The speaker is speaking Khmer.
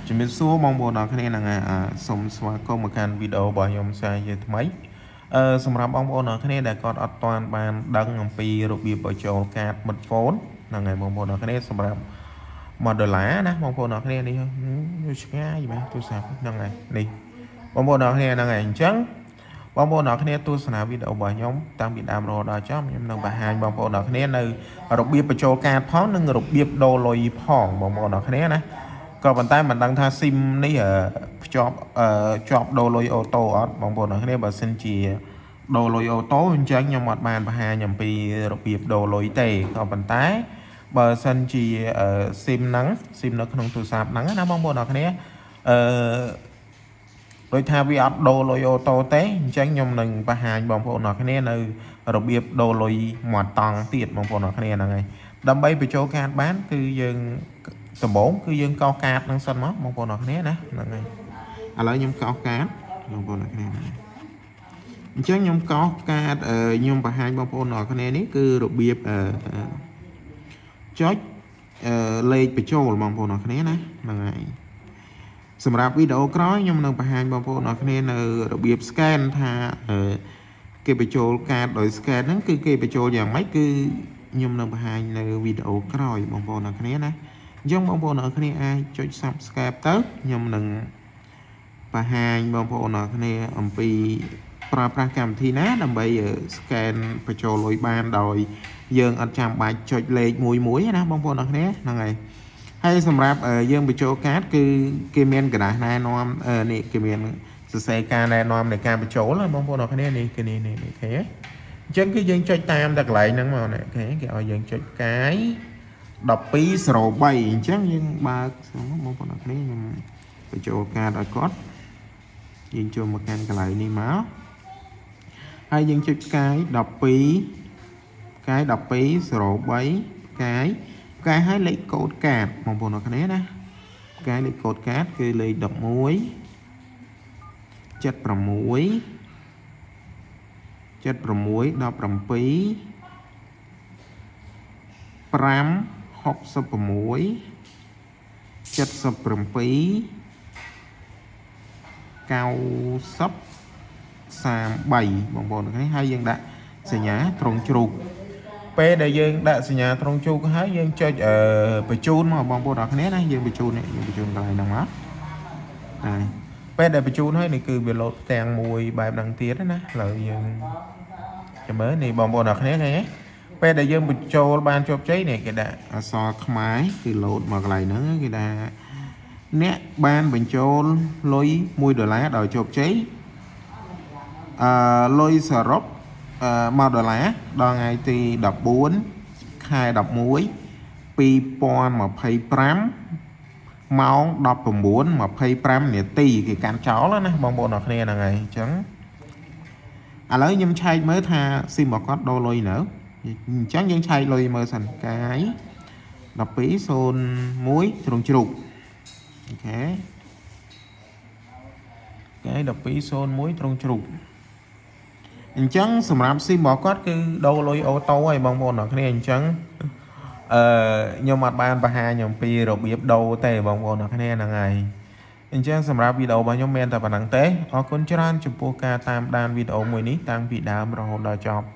ជំរាបសួរបងប្អូនទាំងគ្នានឹងសូមស្វាគមន៍មកកាន់វីដេអូរបស់ខ្ញុំសាជាថ្មីសម្រាប់បងប្អូនទាំងគ្នាដែលគាត់អត់ទាន់បានដឹងអំពីរបៀបបញ្ចូលកាតបិទហ្វូនហ្នឹងហើយបងប្អូនទាំងគ្នាសម្រាប់$1ណាបងប្អូនទាំងគ្នានេះឆ្ងាយមែនទូរស័ព្ទហ្នឹងហើយនេះបងប្អូនទាំងគ្នាហ្នឹងហើយអញ្ចឹងបងប្អូនទាំងគ្នាទស្សនាវីដេអូរបស់ខ្ញុំតាំងពីដើមរហូតដល់ចប់ខ្ញុំនឹងបង្ហាញបងប្អូនទាំងគ្នានៅរបៀបបញ្ចូលកាតផងនិងរបៀបដូរលុយផងបងប្អូនទាំងគ្នាណាក៏ប៉ុន្តែមិនដឹងថាស៊ីមនេះភ្ជាប់ជាប់ដូរលុយអូតូអត់បងប្អូនទាំងគ្នាបើសិនជាដូរលុយអូតូអញ្ចឹងខ្ញុំអត់បានបង្ហាញអំពីរបៀបដូរលុយទេក៏ប៉ុន្តែបើសិនជាស៊ីមហ្នឹងស៊ីមនៅក្នុងទូរស័ព្ទហ្នឹងណាបងប្អូនទាំងគ្នាដោយថាវាអត់ដូរលុយអូតូទេអញ្ចឹងខ្ញុំនឹងបង្ហាញបងប្អូនទាំងគ្នានៅរបៀបដូរលុយមួយតង់ទៀតបងប្អូនទាំងគ្នាហ្នឹងហើយដើម្បីបញ្ចូលកាតបានគឺយើងដំបូងគឺយើងកោសកាតនឹងសិនមកបងប្អូនទាំងគ្នាណាហ្នឹងហើយឥឡូវខ្ញុំកោសកាតបងប្អូនទាំងគ្នាអញ្ចឹងខ្ញុំកោសកាតខ្ញុំបង្ហាញបងប្អូនទាំងគ្នានេះគឺរបៀបចុចលេខបញ្ចូលបងប្អូនទាំងគ្នាណាហ្នឹងហើយសម្រាប់វីដេអូក្រោយខ្ញុំនឹងបង្ហាញបងប្អូនទាំងគ្នានៅរបៀប scan ថាគេបញ្ចូលកាតដោយ scan ហ្នឹងគឺគេបញ្ចូលយ៉ាងម៉េចគឺខ្ញុំនឹងបង្ហាញនៅវីដេអូក្រោយបងប្អូនទាំងគ្នាណាអញ្ចឹងបងប្អូនទាំងគ្នាអាចចុច Subscribe ទៅខ្ញុំនឹងបង្ហាញបងប្អូនទាំងគ្នាអំពីប្រើប្រាស់កម្មវិធីណាដើម្បី scan បញ្ចូលលុយបានដោយយើងអត់ចាំបាច់ចុចលេខមួយណាបងប្អូនទាំងគ្នាហ្នឹងហើយសម្រាប់យើងបញ្ចូលកាតគឺគេមានក្រដាសណែនាំនេះគេមានសរសេរការណែនាំនៃការបញ្ចូលបងប្អូនទាំងគ្នានេះគេនេះឃើញអញ្ចឹងគឺយើងចុចតាមតែកន្លែងហ្នឹងមកនេះគេឲ្យយើងចុចកាយ1203អញ្ចឹងយើងបើកបងប្អូនទាំងគ្នាខ្ញុំបញ្ចូលកាតឲ្យគាត់យើងចូលមកកាន់កន្លែងនេះមកហើយយើងចុចកាយ12កាយ1203កាយឲ្យលេខកូដកាតបងប្អូនទាំងគ្នាណាកាយលេខកូដកាតគឺលេខ11 76 76 17 65 67 90 33បងប្អូនទាំងនេះហើយយើងដាក់សញ្ញាត្រង់ជ្រូកពេលដែលយើងដាក់សញ្ញាត្រង់ជ្រូកហើយយើងចុចបញ្ជូនមកបងប្អូនទាំងគ្នាណាយើងបញ្ជូនកន្លែងហ្នឹងមកហើយពេលដែលបញ្ជូនហើយនេះគឺវាលោតទាំងមួយបែបហ្នឹងទៀតណាឥឡូវយើងចាំមើលនេះបងប្អូនទាំងគ្នាឃើញទេពេលដែលយើងបញ្ចូលបានជោគជ័យនេះគេដាក់អក្សរខ្មែរគឺលោតមកកន្លែងហ្នឹងគេថាអ្នកបានបញ្ចូលលុយ$1ដោយជោគជ័យលុយសរុប$1ដល់ថ្ងៃទី14ខែ11 2025ម៉ោង 19:25 នាទីគេកាន់ចោលណាបងប្អូនទាំងគ្នាហ្នឹងហើយអញ្ចឹងឥឡូវខ្ញុំឆែកមើលថាស៊ីមរបស់គាត់ដូរលុយនៅអញ្ចឹងយើងឆែកលុយមើលសិនកាយ1201ត្រង់ជ្រូកអូខេកាយ1201ត្រង់ជ្រូកអញ្ចឹងសម្រាប់ស៊ីមរបស់គាត់គឺដូរលុយអូតូហើយបងប្អូនទាំងគ្នាអញ្ចឹងខ្ញុំអត់បានបង្ហាញអំពីរបៀបដូរទេបងប្អូនទាំងគ្នាហ្នឹងហើយអញ្ចឹងសម្រាប់វីដេអូរបស់ខ្ញុំមានតែប៉ុណ្្នឹងទេអរគុណច្រើនចំពោះការតាមដានវីដេអូមួយនេះតាំងពីដើមរហូតដល់ចប់